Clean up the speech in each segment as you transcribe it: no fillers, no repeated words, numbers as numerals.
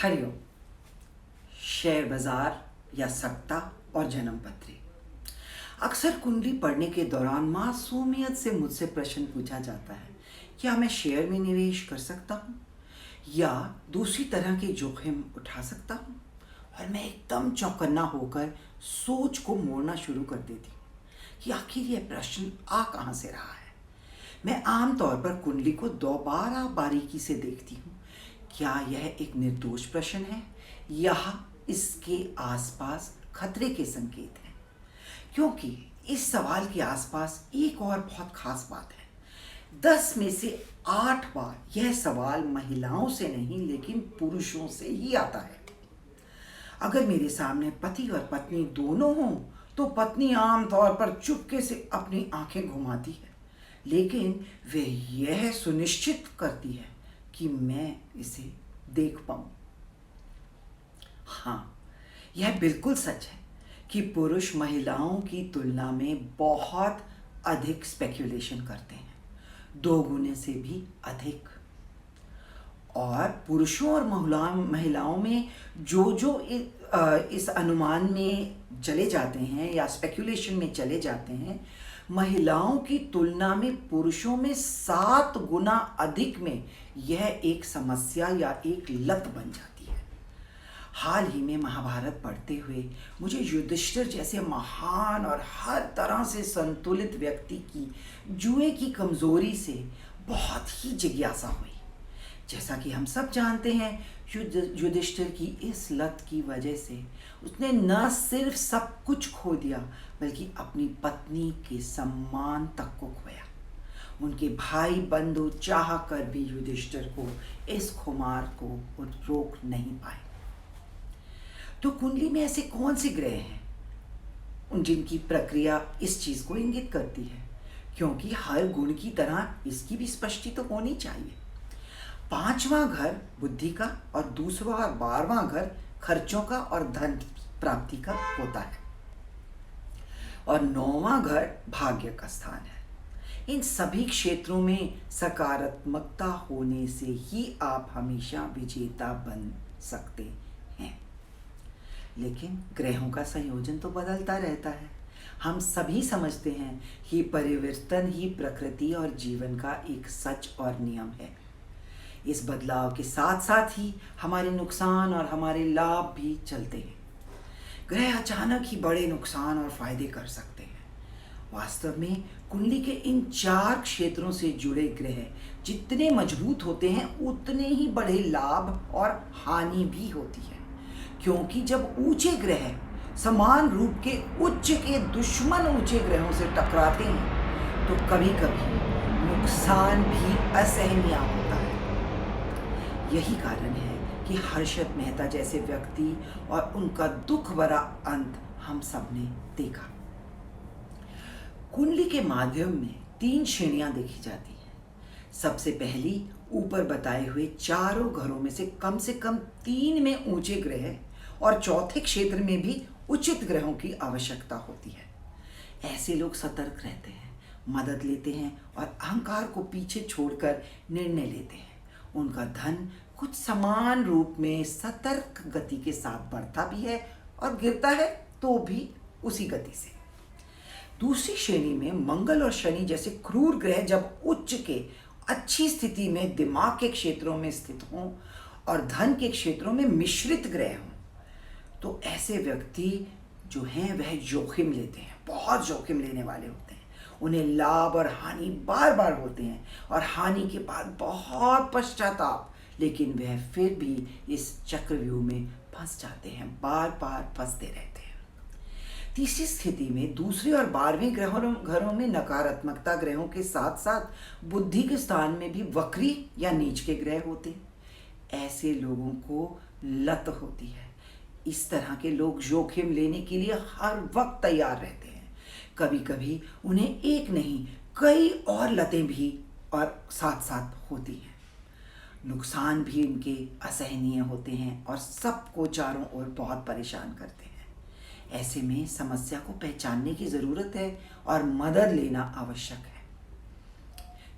Hariom. Share बाजार या सट्टा और जन्म पत्री। अक्सर कुंडली पढ़ने के दौरान मासूमियत से मुझसे प्रश्न पूछा जाता है, क्या मैं शेयर में निवेश कर सकता हूँ या दूसरी तरह के जोखिम उठा सकता हूँ। और मैं एकदम चौकन्ना होकर सोच को मोड़ना शुरू कर देती हूँ कि आखिर यह प्रश्न आ कहाँ से रहा है। मैं आमतौर पर कुंडली को दोबारा बारीकी से देखती हूँ। क्या यह एक निर्दोष प्रश्न है या इसके आसपास खतरे के संकेत हैं? क्योंकि इस सवाल के आसपास एक और बहुत खास बात है। 10 में से 8 बार यह सवाल महिलाओं से नहीं लेकिन पुरुषों से ही आता है। अगर मेरे सामने पति और पत्नी दोनों हों तो पत्नी आमतौर पर चुपके से अपनी आंखें घुमाती है, लेकिन वह यह सुनिश्चित करती है कि मैं इसे देख पाऊं। हाँ, यह बिल्कुल सच है कि पुरुष महिलाओं की तुलना में बहुत अधिक स्पेक्यूलेशन करते हैं, 2 गुने से भी अधिक। और पुरुषों और महिलाओं में जो इस अनुमान में चले जाते हैं या स्पेक्यूलेशन में चले जाते हैं, महिलाओं की तुलना में पुरुषों में 7 गुना अधिक में यह एक समस्या या एक लत बन जाती है। हाल ही में महाभारत पढ़ते हुए मुझे युधिष्ठिर जैसे महान और हर तरह से संतुलित व्यक्ति की जुए की कमजोरी से बहुत ही जिज्ञासा हुई। जैसा कि हम सब जानते हैं, युधिष्ठिर की इस लत की वजह से उसने न सिर्फ सब कुछ खो दिया बल्कि अपनी पत्नी के सम्मान तक को खोया। उनके भाई बंधु चाह कर भी युधिष्ठिर को इस खुमार को रोक नहीं पाए। तो कुंडली में ऐसे कौन से ग्रह हैं उन जिनकी प्रक्रिया इस चीज को इंगित करती है, क्योंकि हर गुण की तरह इसकी भी स्पष्टि तो होनी चाहिए। 5वां घर बुद्धि का और दूसरा और 12वां घर खर्चों का और धन प्राप्ति का होता है, और 9वां घर भाग्य का स्थान है। इन सभी क्षेत्रों में सकारात्मकता होने से ही आप हमेशा विजेता बन सकते हैं। लेकिन ग्रहों का संयोजन तो बदलता रहता है। हम सभी समझते हैं कि परिवर्तन ही प्रकृति और जीवन का एक सच और नियम है। इस बदलाव के साथ साथ ही हमारे नुकसान और हमारे लाभ भी चलते हैं। ग्रह अचानक ही बड़े नुकसान और फायदे कर सकते हैं। वास्तव में कुंडली के इन 4 क्षेत्रों से जुड़े ग्रह जितने मजबूत होते हैं उतने ही बड़े लाभ और हानि भी होती है, क्योंकि जब ऊंचे ग्रह समान रूप के उच्च के दुश्मन ऊंचे ग्रहों से टकराते हैं तो कभी कभी नुकसान भी असहनीय होता है। यही कारण है कि हर्षद मेहता जैसे व्यक्ति और उनका दुख भरा अंत हम सब ने देखा। कुंडली के माध्यम में 3 श्रेणियां देखी जाती हैं। सबसे पहली, ऊपर बताए हुए चारों घरों में से कम 3 में ऊंचे ग्रह और चौथे क्षेत्र में भी उचित ग्रहों की आवश्यकता होती है। ऐसे लोग सतर्क रहते हैं, मदद लेते हैं और अहंकार को पीछे छोड़कर निर्णय लेते हैं। उनका धन कुछ समान रूप में सतर्क गति के साथ बढ़ता भी है और गिरता है तो भी उसी गति से। दूसरी श्रेणी में मंगल और शनि जैसे क्रूर ग्रह जब उच्च के अच्छी स्थिति में दिमाग के क्षेत्रों में स्थित हों और धन के क्षेत्रों में मिश्रित ग्रह हों, तो ऐसे व्यक्ति जो हैं वह जोखिम लेते हैं, बहुत जोखिम लेने वाले होते हैं। उन्हें लाभ और हानि बार बार होते हैं और हानि के बाद बहुत पश्चाताप, लेकिन वह फिर भी इस चक्रव्यूह में फंस जाते हैं, बार बार फंसते रहते हैं। तीसरी स्थिति में दूसरे और 12वें घरों में नकारात्मकता ग्रहों के साथ साथ बुद्धि के स्थान में भी वक्री या नीच के ग्रह होते हैं। ऐसे लोगों को लत होती है। इस तरह के लोग जोखिम लेने के लिए हर वक्त तैयार रहते हैं। कभी कभी उन्हें एक नहीं कई और लतें भी और साथ साथ होती हैं। नुकसान भी इनके असहनीय होते हैं और सबको चारों ओर बहुत परेशान करते हैं। ऐसे में समस्या को पहचानने की ज़रूरत है और मदद लेना आवश्यक है।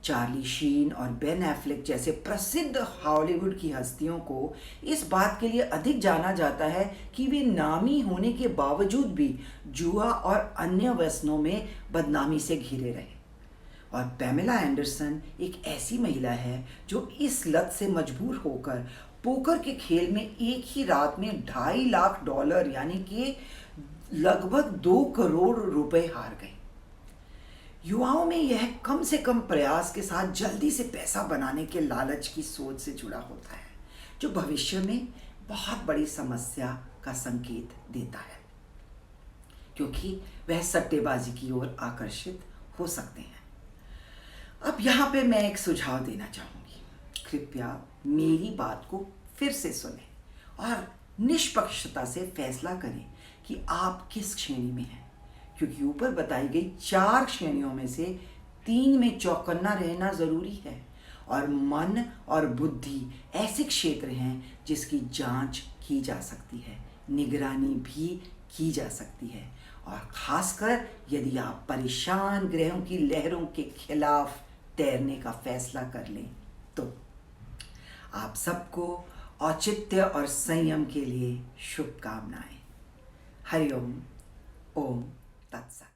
चार्ली शीन और बेन एफ्लेक जैसे प्रसिद्ध हॉलीवुड की हस्तियों को इस बात के लिए अधिक जाना जाता है कि वे नामी होने के बावजूद भी जुआ और अन्य व्यसनों में बदनामी से घिरे रहे। और पैमेला एंडरसन एक ऐसी महिला है जो इस लत से मजबूर होकर पोकर के खेल में एक ही रात में $2.5 लाख यानी कि लगभग 2 करोड़ रुपए हार गई। युवाओं में यह कम से कम प्रयास के साथ जल्दी से पैसा बनाने के लालच की सोच से जुड़ा होता है, जो भविष्य में बहुत बड़ी समस्या का संकेत देता है, क्योंकि वह सट्टेबाजी की ओर आकर्षित हो सकते हैं। अब यहाँ पे मैं एक सुझाव देना चाहूँगी। कृपया मेरी बात को फिर से सुनें और निष्पक्षता से फैसला करें कि आप किस श्रेणी में हैं, क्योंकि ऊपर बताई गई 4 श्रेणियों में से 3 में चौकन्ना रहना ज़रूरी है। और मन और बुद्धि ऐसे क्षेत्र हैं जिसकी जांच की जा सकती है, निगरानी भी की जा सकती है, और ख़ासकर यदि आप परेशान ग्रहों की लहरों के खिलाफ तैरने का फैसला कर लें तो। आप सबको औचित्य और संयम के लिए शुभकामनाएं। हरिओम। ओम तत्सत।